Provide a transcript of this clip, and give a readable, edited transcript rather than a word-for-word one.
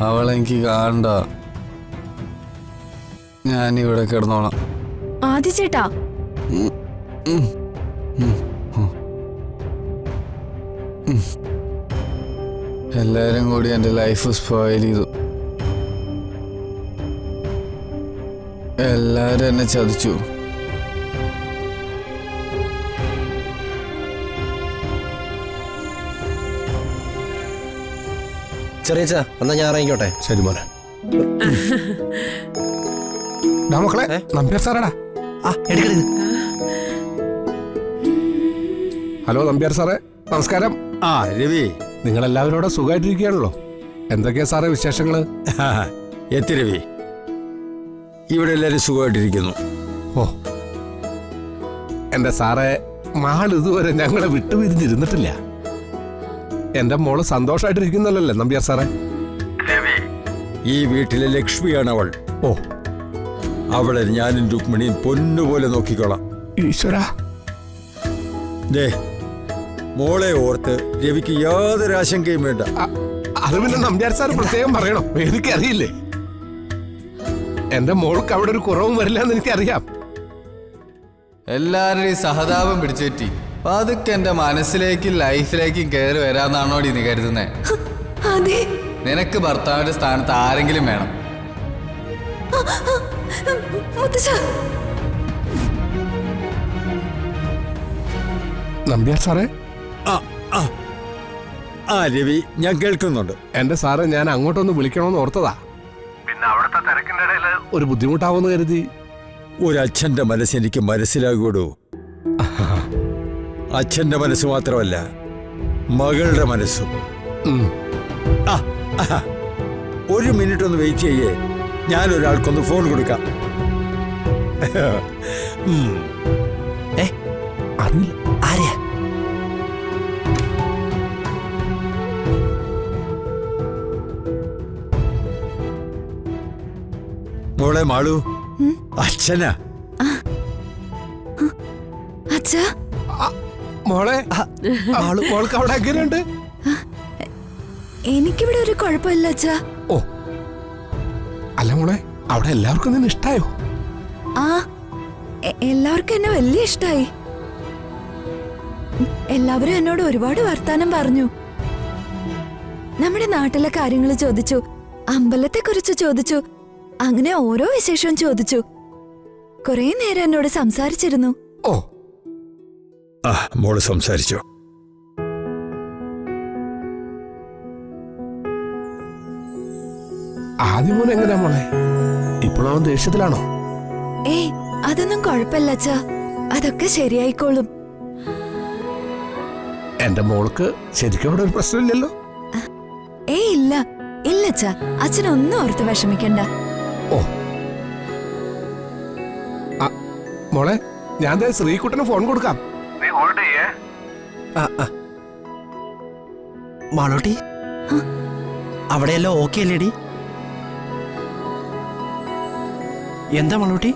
അവളെനിക്ക് കാണണ്ട. ഞാനിവിടെ കിടന്നോളാം. ആദി ചേട്ടാ, എല്ലാരും കൂടി എൻ്റെ ലൈഫ് സ്പോയിൽ ചെയ്തു. എല്ലാരും എന്നെ ചതിച്ചു. ചെറിയച്ചാ, എന്നാ ഞാൻ ഇറങ്ങിക്കോട്ടെ. ശരി മോനെ. മക്കളെ, നമ്പ്യാർ സാറാടാ. ഹലോ നമ്പ്യാർ സാറേ, നമസ്കാരം. ആ രവി, നിങ്ങളെല്ലാവരോടെ സുഖമായിട്ടിരിക്കുകയാണല്ലോ. എന്തൊക്കെയാ സാറേ വിശേഷങ്ങള്? എത്തി രവി, ഇവിടെ എല്ലാവരും സുഖമായിട്ടിരിക്കുന്നു. ഓ, എന്റെ സാറേ, മാൾ ഇതുവരെ ഞങ്ങളെ വിട്ടുപിരിഞ്ഞിരുന്നിട്ടില്ല. എന്റെ മോള് സന്തോഷമായിട്ടിരിക്കുന്നല്ലേ നമ്പ്യാർ സാറേ? രവി, ഈ വീട്ടിലെ ലക്ഷ്മിയാണ് അവൾ. ഓ, അവളെ ഞാനും രുക്മിണിയും പൊന്നുപോലെ നോക്കിക്കോളാം. ഈശ്വര. ദേ, മോളെ ഓർത്ത് രവിക്ക് യാതൊരു ആശങ്കയും വേണ്ട. അത് പിന്നെ നമ്പ്യാർ സാർ പ്രത്യേകം പറയണം, എനിക്കറിയില്ലേ. എന്റെ മോൾക്ക് അവിടെ ഒരു കുറവും വരില്ല എന്ന് എനിക്കറിയാം. എല്ലാവരുടെയും സഹതാപം പിടിച്ചുപറ്റി പതുക്കെ എന്റെ മനസ്സിലേക്കും ലൈഫിലേക്കും കയറി വരാന്നാണോടി നീ കരുതുന്നേ? നിനക്ക് ഭർത്താവിന്റെ സ്ഥാനത്ത് ആരെങ്കിലും വേണം. നമ്പ്യാർ സാറേ. ആ രവി, ഞാൻ കേൾക്കുന്നുണ്ട്. എന്റെ സാറേ, ഞാൻ അങ്ങോട്ടൊന്ന് വിളിക്കണമെന്ന് ഓർത്തതാ. പിന്നെ അവിടുത്തെ തിരക്കിന്റെ ഇടയിൽ ഒരു ബുദ്ധിമുട്ടാവുമെന്ന് കരുതി. ഒരച്ഛന്റെ മനസ്സ് എനിക്ക് മനസ്സിലാകൂടൂ. അച്ഛന്റെ മനസ്സ് മാത്രമല്ല, മകളുടെ മനസ്സും. ഒരു മിനിറ്റ് ഒന്ന് വെയിറ്റ് ചെയ്യേ, ഞാൻ ഒരാൾക്കൊന്ന് ഫോൺ കൊടുക്കാം. അറിയില്ല ആരെയാ? മോളെ മാളു, അച്ഛനാ. അച്ഛാ, മോളെ, മോൾക്ക് അവിടെ എങ്ങനെയുണ്ട്? എനിക്കിവിടെ ഒരു കുഴപ്പമില്ല അച്ഛാ. ഓ, അല്ല മോളെ, അവിടെ എല്ലാവർക്കും നിന്നെ ഇഷ്ടായോ? ആ, എല്ലാവർക്കും എന്നെ വലിയ ഇഷ്ടായി. എല്ലാവരും എന്നോട് ഒരുപാട് വർത്താനം പറഞ്ഞു. നമ്മുടെ നാട്ടിലെ കാര്യങ്ങൾ ചോദിച്ചു, അമ്പലത്തെ കുറിച്ച് ചോദിച്ചു, അങ്ങനെ ഓരോ വിശേഷവും ചോദിച്ചു. കുറെ നേരം എന്നോട് സംസാരിച്ചിരുന്നു. ഓ, മോള് സംസാരിച്ചോ? ആദ്യം മോൻ എങ്ങനെയാ മോളെ? ഇപ്പോഴവൻ ദേഷ്യത്തിലാണോ? ഏയ്, അതൊന്നും കുഴപ്പമില്ല അച്ഛാ, അതൊക്കെ ശരിയായിക്കോളും. എന്റെ മോൾക്ക് ശരിക്കും അവിടെ ഒരു പ്രശ്നമില്ലല്ലോ? ഏയ്, ഇല്ല ഇല്ല അച്ഛാ, അച്ഛനൊന്നും ഓർത്ത് വിഷമിക്കണ്ട. ഓ, മോളെ, ഞാൻ ശ്രീകുട്ടന് ഫോൺ കൊടുക്കാം. മാളോട്ടി, അവിടെയല്ലോ ഓക്കെ അല്ലേടി? എന്താ മാളോട്ടി?